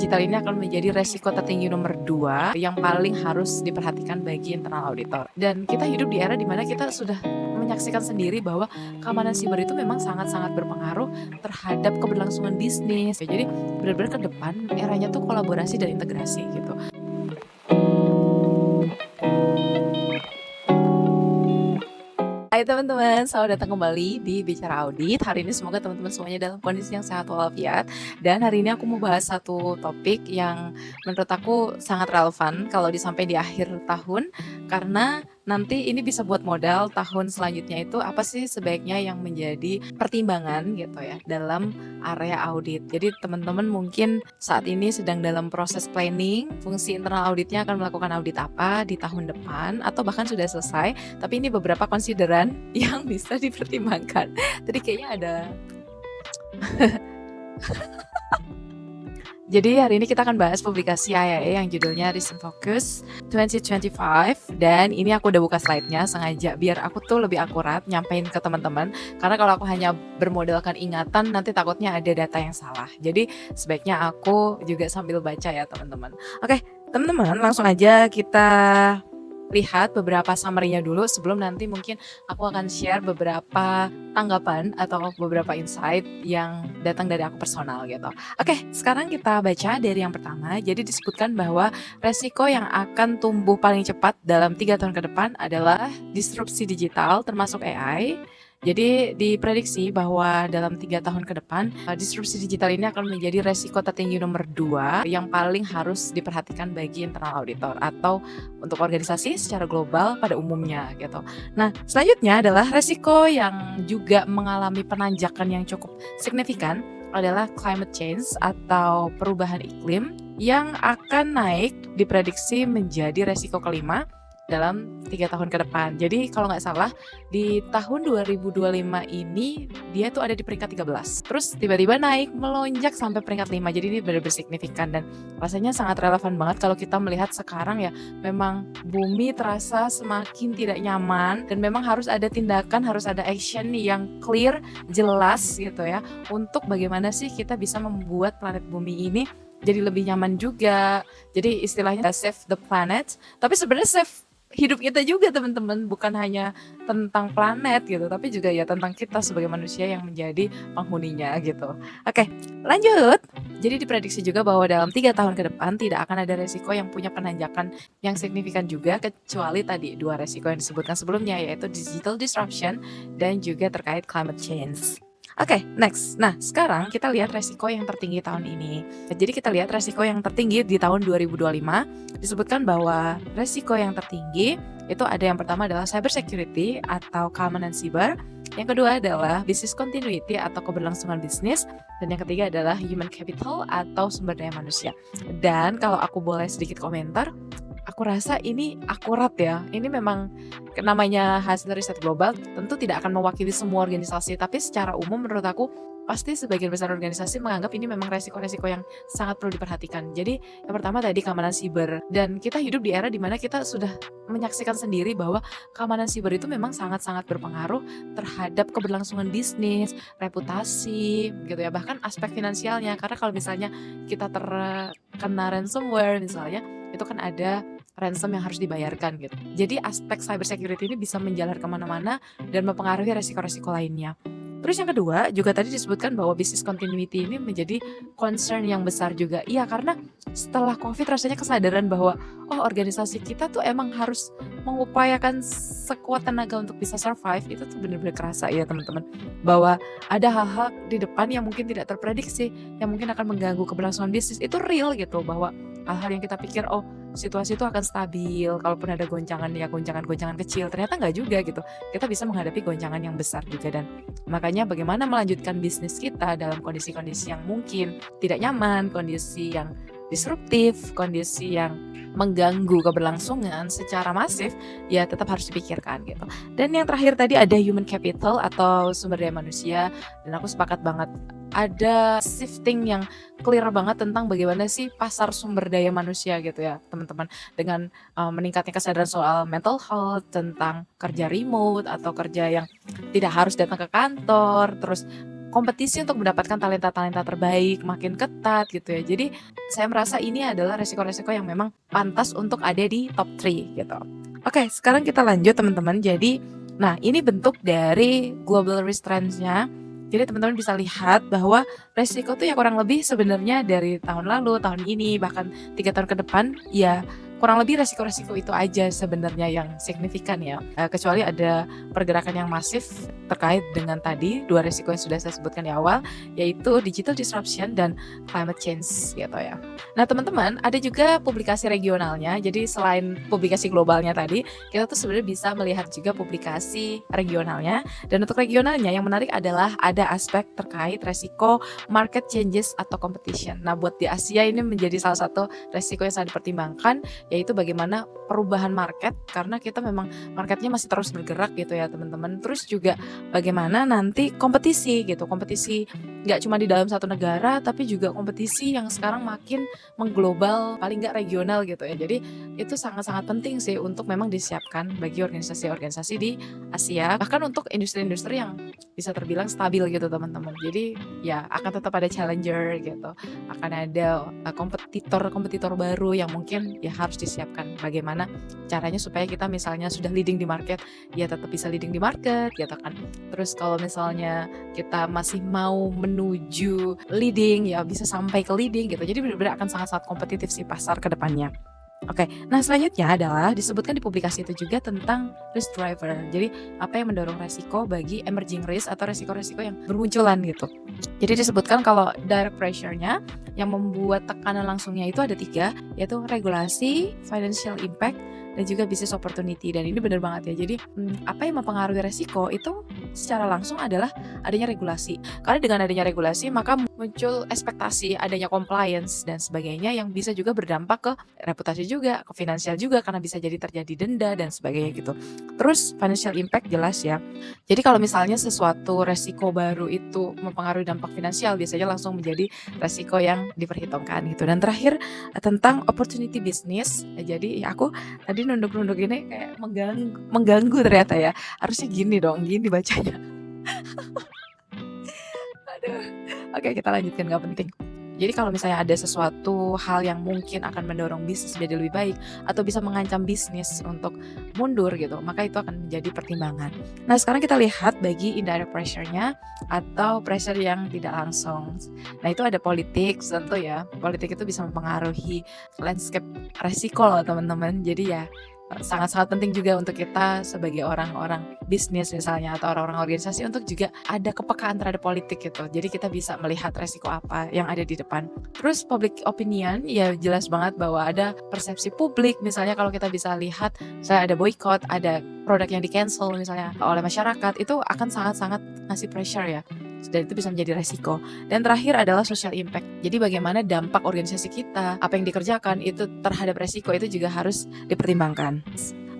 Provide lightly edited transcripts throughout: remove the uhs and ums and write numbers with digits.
digital ini akan menjadi resiko tertinggi nomor 2 yang paling harus diperhatikan bagi internal auditor. Dan kita hidup di era di mana kita sudah menyaksikan sendiri bahwa keamanan siber itu memang sangat-sangat berpengaruh terhadap keberlangsungan bisnis. Jadi benar-benar ke depan eranya tuh kolaborasi dan integrasi gitu. Hai teman-teman, selamat datang kembali di Bicara Audit. Hari ini semoga teman-teman semuanya dalam kondisi yang sehat walafiat. Dan hari ini aku mau bahas satu topik yang menurut aku sangat relevan kalau disampaikan di akhir tahun. Karena nanti ini bisa buat modal tahun selanjutnya itu apa sih sebaiknya yang menjadi pertimbangan gitu ya dalam area audit. Jadi teman-teman mungkin saat ini sedang dalam proses planning, fungsi internal auditnya akan melakukan audit apa di tahun depan atau bahkan sudah selesai. Tapi ini beberapa konsideran yang bisa dipertimbangkan. Tadi kayaknya ada Jadi hari ini kita akan bahas publikasi IAE yang judulnya Recent Focus 2025. Dan ini aku udah buka slide-nya sengaja biar aku tuh lebih akurat nyampein ke teman-teman. Karena kalau aku hanya bermodalkan ingatan nanti takutnya ada data yang salah. Jadi sebaiknya aku juga sambil baca ya teman-teman. Oke, teman-teman langsung aja kita lihat beberapa summary-nya dulu sebelum nanti mungkin aku akan share beberapa tanggapan atau beberapa insight yang datang dari aku personal gitu. Oke, sekarang kita baca dari yang pertama. Jadi disebutkan bahwa resiko yang akan tumbuh paling cepat dalam 3 tahun ke depan adalah disrupsi digital termasuk AI. Jadi diprediksi bahwa dalam 3 tahun ke depan disrupsi digital ini akan menjadi resiko tertinggi nomor 2 yang paling harus diperhatikan bagi internal auditor atau untuk organisasi secara global pada umumnya gitu. Nah, selanjutnya adalah resiko yang juga mengalami penanjakan yang cukup signifikan adalah climate change atau perubahan iklim yang akan naik diprediksi menjadi resiko kelima dalam 3 tahun ke depan. Jadi kalau nggak salah di tahun 2025 ini dia tuh ada di peringkat 13. Terus tiba-tiba naik melonjak sampai peringkat 5. Jadi ini benar-benar signifikan dan rasanya sangat relevan banget kalau kita melihat sekarang ya memang bumi terasa semakin tidak nyaman dan memang harus ada tindakan, harus ada action yang clear, jelas gitu ya untuk bagaimana sih kita bisa membuat planet bumi ini jadi lebih nyaman juga. Jadi istilahnya save the planet, tapi sebenarnya save hidup kita juga teman-teman, bukan hanya tentang planet gitu, tapi juga ya tentang kita sebagai manusia yang menjadi penghuninya gitu. Oke, lanjut. Jadi diprediksi juga bahwa dalam 3 tahun ke depan tidak akan ada resiko yang punya penanjakan yang signifikan juga kecuali tadi 2 resiko yang disebutkan sebelumnya yaitu digital disruption dan juga terkait climate change. Oke, next. Nah, sekarang kita lihat resiko yang tertinggi tahun ini. Jadi kita lihat resiko yang tertinggi di tahun 2025. Disebutkan bahwa resiko yang tertinggi itu ada yang pertama adalah cyber security atau keamanan siber. Yang kedua adalah business continuity atau keberlangsungan bisnis. Dan yang ketiga adalah human capital atau sumber daya manusia. Dan kalau aku boleh sedikit komentar, aku rasa ini akurat ya. Ini memang namanya hasil riset global tentu tidak akan mewakili semua organisasi, tapi secara umum menurut aku pasti sebagian besar organisasi menganggap ini memang resiko-resiko yang sangat perlu diperhatikan. Jadi yang pertama tadi keamanan siber, dan kita hidup di era di mana kita sudah menyaksikan sendiri bahwa keamanan siber itu memang sangat-sangat berpengaruh terhadap keberlangsungan bisnis, reputasi gitu ya, bahkan aspek finansialnya. Karena kalau misalnya kita terkena ransomware misalnya, itu kan ada ransom yang harus dibayarkan gitu. Jadi aspek cyber security ini bisa menjalar kemana-mana dan mempengaruhi resiko-resiko lainnya. Terus yang kedua juga tadi disebutkan bahwa business continuity ini menjadi concern yang besar juga. Iya, karena setelah COVID rasanya kesadaran bahwa organisasi kita tuh emang harus mengupayakan sekuat tenaga untuk bisa survive. Itu tuh benar-benar kerasa ya teman-teman, bahwa ada hal-hal di depan yang mungkin tidak terprediksi, yang mungkin akan mengganggu keberlangsungan bisnis. Itu real gitu, bahwa hal-hal yang kita pikir situasi itu akan stabil, kalaupun ada goncangan ya goncangan-goncangan kecil, ternyata nggak juga gitu. Kita bisa menghadapi goncangan yang besar juga, dan makanya bagaimana melanjutkan bisnis kita dalam kondisi-kondisi yang mungkin tidak nyaman, kondisi yang disruptif, kondisi yang mengganggu keberlangsungan secara masif, ya tetap harus dipikirkan gitu. Dan yang terakhir tadi ada human capital atau sumber daya manusia, dan aku sepakat banget ada shifting yang clear banget tentang bagaimana sih pasar sumber daya manusia gitu ya teman-teman, dengan meningkatnya kesadaran soal mental health, tentang kerja remote atau kerja yang tidak harus datang ke kantor, terus kompetisi untuk mendapatkan talenta-talenta terbaik makin ketat gitu ya. Jadi saya merasa ini adalah resiko-resiko yang memang pantas untuk ada di top 3 gitu. Oke, sekarang kita lanjut teman-teman. Jadi, nah ini bentuk dari global risk trends-nya. Jadi teman-teman bisa lihat bahwa resiko tuh ya kurang lebih sebenarnya dari tahun lalu, tahun ini, bahkan 3 tahun ke depan ya kurang lebih resiko-resiko itu aja sebenarnya yang signifikan ya. Kecuali ada pergerakan yang masif terkait dengan tadi 2 resiko yang sudah saya sebutkan di awal, yaitu digital disruption dan climate change gitu ya. Nah teman-teman, ada juga publikasi regionalnya. Jadi selain publikasi globalnya tadi, kita tuh sebenarnya bisa melihat juga publikasi regionalnya. Dan untuk regionalnya yang menarik adalah ada aspek terkait resiko market changes atau competition. Nah buat di Asia ini menjadi salah satu resiko yang sangat dipertimbangkan, yaitu bagaimana perubahan market, karena kita memang marketnya masih terus bergerak gitu ya teman-teman. Terus juga bagaimana nanti kompetisi gitu, kompetisi nggak cuma di dalam satu negara, tapi juga kompetisi yang sekarang makin mengglobal, paling nggak regional gitu ya. Jadi itu sangat-sangat penting sih untuk memang disiapkan bagi organisasi-organisasi di Asia, bahkan untuk industri-industri yang bisa terbilang stabil gitu teman-teman. Jadi ya akan tetap ada challenger gitu, akan ada kompetitor baru yang mungkin ya harus disiapkan bagaimana caranya supaya kita misalnya sudah leading di market ya tetap bisa leading di market gitu kan. Terus kalau misalnya kita masih mau menuju leading ya bisa sampai ke leading gitu. Jadi benar-benar akan sangat-sangat kompetitif sih pasar ke depannya. Oke, nah selanjutnya adalah disebutkan di publikasi itu juga tentang risk driver. Jadi apa yang mendorong resiko bagi emerging risk atau resiko-resiko yang bermunculan gitu. Jadi disebutkan kalau direct pressure-nya yang membuat tekanan langsungnya itu ada 3, yaitu regulasi, financial impact, dan juga business opportunity. Dan ini benar banget ya. Jadi apa yang mempengaruhi resiko itu secara langsung adalah adanya regulasi. Karena dengan adanya regulasi maka muncul ekspektasi adanya compliance dan sebagainya yang bisa juga berdampak ke reputasi juga, ke finansial juga karena bisa jadi terjadi denda dan sebagainya gitu. Terus financial impact jelas ya. Jadi kalau misalnya sesuatu resiko baru itu mempengaruhi dampak finansial biasanya langsung menjadi resiko yang diperhitungkan gitu. Dan terakhir tentang opportunity business. Jadi ya aku tadi nunduk-nunduk ini kayak mengganggu ternyata ya. Harusnya gini dong, gini bacanya. Aduh. Oke, kita lanjutkan, gak penting. Jadi kalau misalnya ada sesuatu hal yang mungkin akan mendorong bisnis menjadi lebih baik atau bisa mengancam bisnis untuk mundur gitu, maka itu akan menjadi pertimbangan. Nah sekarang kita lihat bagi indirect pressure-nya atau pressure yang tidak langsung. Nah itu ada politik tentu ya. Politik itu bisa mempengaruhi landscape resiko loh teman-teman. Jadi ya sangat-sangat penting juga untuk kita sebagai orang-orang bisnis misalnya atau orang-orang organisasi untuk juga ada kepekaan terhadap politik gitu. Jadi kita bisa melihat resiko apa yang ada di depan. Terus public opinion ya jelas banget bahwa ada persepsi publik. Misalnya kalau kita bisa lihat saya ada boycott, ada produk yang di cancel misalnya oleh masyarakat, itu akan sangat-sangat ngasih pressure ya. Dan itu bisa menjadi resiko. Dan terakhir adalah social impact. Jadi bagaimana dampak organisasi kita, apa yang dikerjakan itu terhadap resiko itu juga harus dipertimbangkan.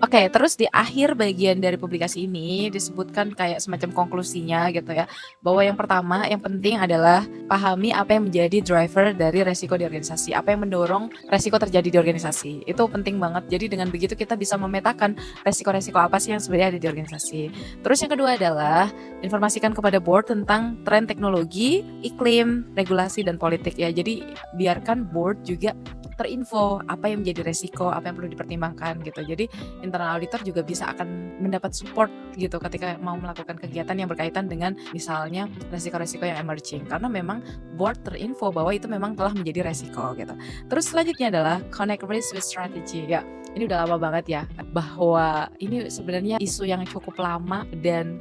Oke, terus di akhir bagian dari publikasi ini disebutkan kayak semacam konklusinya gitu ya, bahwa yang pertama yang penting adalah pahami apa yang menjadi driver dari resiko di organisasi, apa yang mendorong resiko terjadi di organisasi. Itu penting banget. Jadi dengan begitu kita bisa memetakan resiko-resiko apa sih yang sebenarnya ada di organisasi. Terus yang kedua adalah informasikan kepada board tentang tren teknologi, iklim, regulasi dan politik ya. Jadi biarkan board juga terinfo apa yang menjadi resiko, apa yang perlu dipertimbangkan gitu. Jadi internal auditor juga bisa akan mendapat support gitu ketika mau melakukan kegiatan yang berkaitan dengan misalnya resiko-resiko yang emerging, karena memang board terinfo bahwa itu memang telah menjadi resiko gitu. Terus selanjutnya adalah connect risk with strategy ya. Ini udah lama banget ya, bahwa ini sebenarnya isu yang cukup lama dan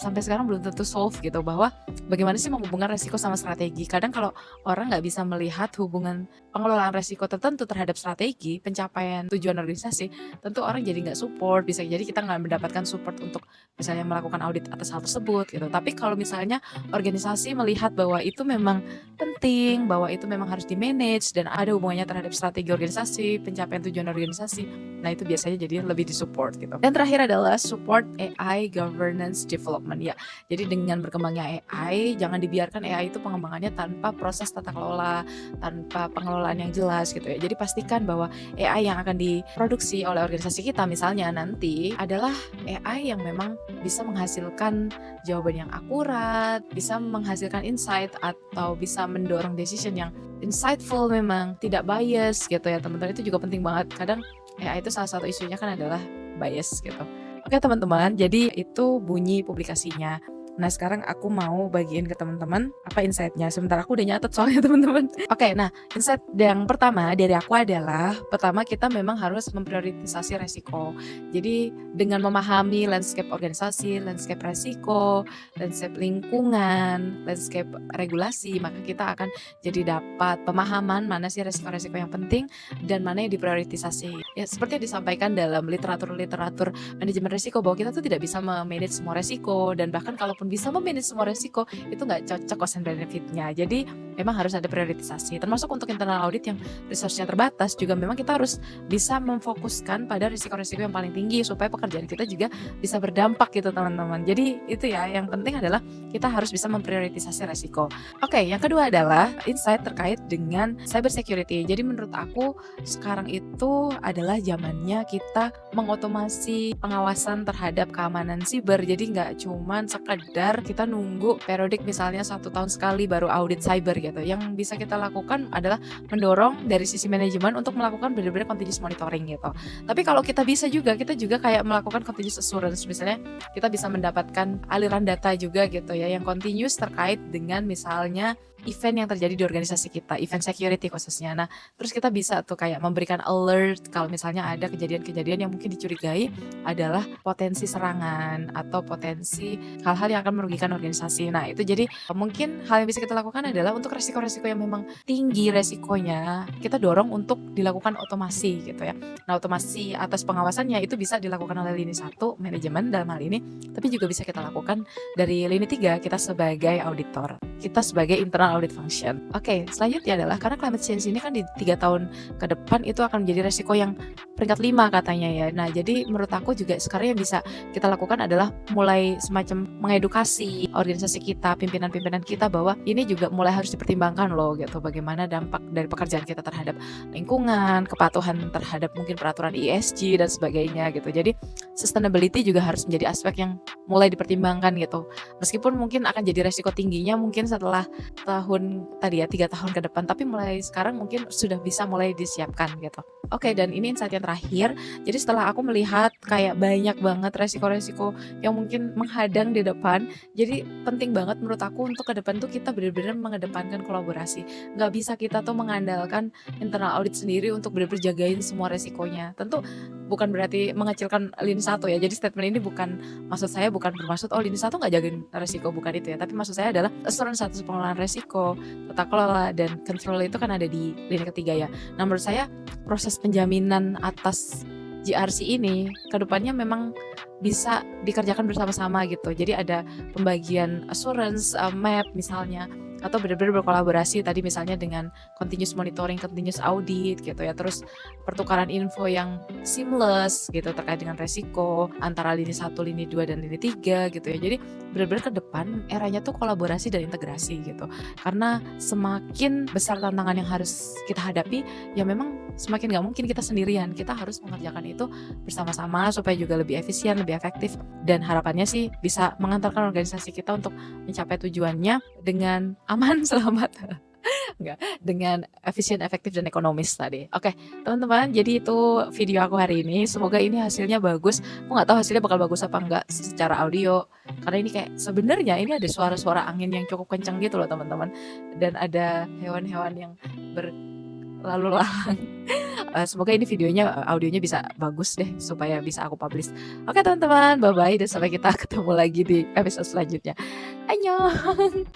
sampai sekarang belum tentu solve gitu, bahwa bagaimana sih menghubungkan resiko sama strategi. Kadang kalau orang nggak bisa melihat hubungan pengelolaan resiko tertentu terhadap strategi pencapaian tujuan organisasi, tentu orang jadi nggak support, bisa jadi kita nggak mendapatkan support untuk misalnya melakukan audit atas hal tersebut gitu. Tapi kalau misalnya organisasi melihat bahwa itu memang penting, bahwa itu memang harus di-manage dan ada hubungannya terhadap strategi organisasi, pencapaian tujuan organisasi, nah itu biasanya jadi lebih disupport gitu. Dan terakhir adalah support AI governance development ya. Jadi dengan berkembangnya AI, jangan dibiarkan AI itu pengembangannya tanpa proses tata kelola, tanpa pengelolaan yang jelas gitu gitu ya. Jadi pastikan bahwa AI yang akan diproduksi oleh organisasi kita misalnya nanti adalah AI yang memang bisa menghasilkan jawaban yang akurat, bisa menghasilkan insight atau bisa mendorong decision yang insightful, memang tidak bias gitu ya teman-teman. Itu juga penting banget. Kadang AI itu salah satu isunya kan adalah bias gitu. Oke teman-teman, jadi itu bunyi publikasinya. Nah sekarang aku mau bagiin ke teman-teman apa insight-nya. Sebentar, aku udah nyatet soalnya teman-teman. Oke, nah insight yang pertama dari aku adalah, pertama kita memang harus memprioritisasi resiko. Jadi dengan memahami landscape organisasi, landscape resiko, landscape lingkungan, landscape regulasi, maka kita akan jadi dapat pemahaman mana sih resiko-resiko yang penting dan mana yang diprioritisasi. Ya seperti yang disampaikan dalam literatur manajemen resiko, bahwa kita tuh tidak bisa memanage semua resiko, dan bahkan kalaupun bisa memanage semua resiko itu nggak cocok cost and benefitnya. Jadi memang harus ada prioritisasi, termasuk untuk internal audit yang resource-nya terbatas juga memang kita harus bisa memfokuskan pada risiko-risiko yang paling tinggi supaya pekerjaan kita juga bisa berdampak gitu teman-teman. Jadi itu ya, yang penting adalah kita harus bisa memprioritisasi resiko. Oke, yang kedua adalah insight terkait dengan cyber security. Jadi menurut aku sekarang itu adalah zamannya kita mengotomasi pengawasan terhadap keamanan siber. Jadi nggak cuman sekedar kita nunggu periodik misalnya 1 tahun sekali baru audit cyber gitu. Yang bisa kita lakukan adalah mendorong dari sisi manajemen untuk melakukan benar-benar continuous monitoring gitu. Tapi kalau kita bisa juga, kita juga kayak melakukan continuous assurance. Misalnya kita bisa mendapatkan aliran data juga gitu ya, yang continuous terkait dengan misalnya event yang terjadi di organisasi kita, event security khususnya. Nah, terus kita bisa tuh kayak memberikan alert kalau misalnya ada kejadian-kejadian yang mungkin dicurigai adalah potensi serangan atau potensi hal-hal yang akan merugikan organisasi. Nah, itu jadi mungkin hal yang bisa kita lakukan adalah untuk resiko-resiko yang memang tinggi resikonya, kita dorong untuk dilakukan otomasi gitu ya. Nah, otomasi atas pengawasannya itu bisa dilakukan oleh lini 1, manajemen dalam hal ini, tapi juga bisa kita lakukan dari lini 3, kita sebagai auditor, kita sebagai internal audit function. Oke, selanjutnya adalah karena climate change ini kan di 3 tahun ke depan itu akan menjadi resiko yang peringkat 5 katanya ya. Nah, jadi menurut aku juga sekarang yang bisa kita lakukan adalah mulai semacam mengedukasi organisasi kita, pimpinan-pimpinan kita, bahwa ini juga mulai harus dipertimbangkan loh gitu, bagaimana dampak dari pekerjaan kita terhadap lingkungan, kepatuhan terhadap mungkin peraturan ESG dan sebagainya gitu. Jadi sustainability juga harus menjadi aspek yang mulai dipertimbangkan gitu. Meskipun mungkin akan jadi resiko tingginya mungkin setelah tahun tadi ya 3 tahun ke depan, tapi mulai sekarang mungkin sudah bisa mulai disiapkan gitu. Oke, dan ini insight yang terakhir. Jadi setelah aku melihat kayak banyak banget resiko-resiko yang mungkin menghadang di depan, jadi penting banget menurut aku untuk ke depan tuh kita benar-benar mengedepankan kolaborasi. Nggak bisa kita tuh mengandalkan internal audit sendiri untuk benar-benar jagain semua resikonya. Tentu bukan berarti mengecilkan lini 1 ya. Jadi statement ini maksud saya bukan bermaksud lini 1 nggak jagain resiko, bukan itu ya. Tapi maksud saya adalah assurance atas pengelolaan resiko, tata kelola, dan control itu kan ada di lini ketiga ya. Nah menurut saya proses penjaminan atas GRC ini kedepannya memang bisa dikerjakan bersama-sama gitu. Jadi ada pembagian assurance, map misalnya, atau benar-benar berkolaborasi tadi misalnya dengan continuous monitoring, continuous audit gitu ya. Terus pertukaran info yang seamless gitu terkait dengan resiko antara lini 1, lini 2, dan lini 3 gitu ya. Jadi benar-benar ke depan eranya tuh kolaborasi dan integrasi gitu. Karena semakin besar tantangan yang harus kita hadapi, ya memang semakin gak mungkin kita sendirian. Kita harus mengerjakan itu bersama-sama supaya juga lebih efisien, lebih efektif, dan harapannya sih bisa mengantarkan organisasi kita untuk mencapai tujuannya dengan aman, selamat, enggak, dengan efisien, efektif, dan ekonomis tadi. Oke, teman-teman, jadi itu video aku hari ini. Semoga ini hasilnya bagus. Aku nggak tahu hasilnya bakal bagus apa enggak secara audio, karena ini kayak sebenarnya ini ada suara-suara angin yang cukup kencang gitu loh teman-teman, dan ada hewan-hewan yang berlalu lalang. Semoga ini videonya, audionya bisa bagus deh supaya bisa aku publish. Oke teman-teman, bye-bye dan sampai kita ketemu lagi di episode selanjutnya. Annyeong.